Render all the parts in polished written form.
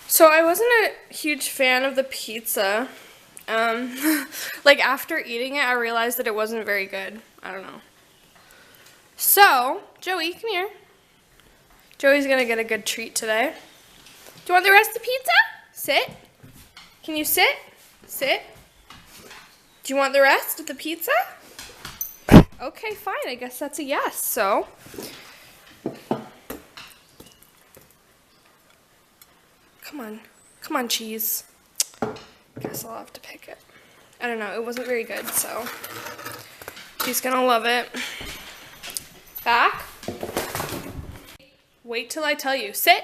So I wasn't a huge fan of the pizza. Like after eating it, I realized that it wasn't very good. I don't know. So, Joey, come here. Joey's gonna get a good treat today. Do you want the rest of the pizza? Sit. Can you sit? Sit. Do you want the rest of the pizza? Okay, fine. I guess that's a yes. So, come on. Come on, cheese. Guess I'll have to pick it. I don't know. It wasn't very good, so she's gonna love it. Back. Wait till I tell you. Sit.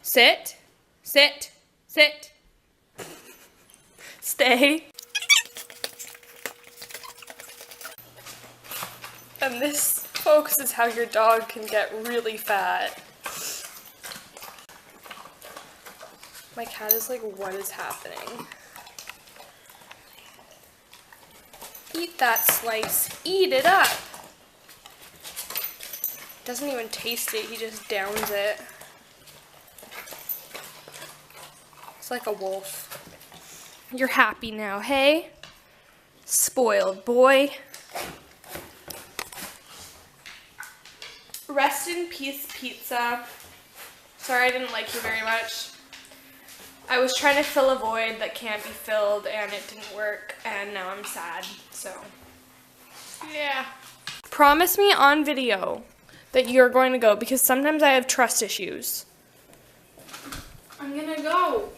Sit. Sit. Sit. Stay. And this, folks, is how your dog can get really fat. My cat is like, what is happening? Eat that slice. Eat it up. Doesn't even taste it. He just downs it. It's like a wolf. You're happy now, hey? Spoiled boy. Rest in peace, pizza. Sorry I didn't like you very much. I was trying to fill a void that can't be filled and it didn't work, and now I'm sad, so yeah. Promise me on video that you're going to go, because sometimes I have trust issues. I'm gonna go.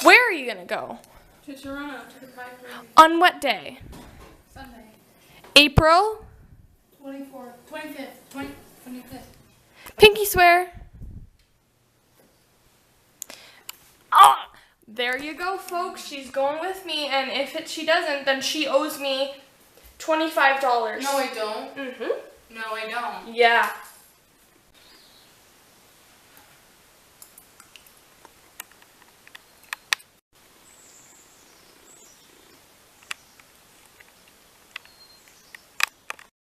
Where are you gonna go? To Toronto, to the Pride Parade. On what day? Sunday. April? 24th, 25th, 25th. Pinky swear. Oh, there you go, folks. She's going with me, and if she doesn't, then she owes me $25. No, I don't. Mm-hmm. No, I don't. Yeah.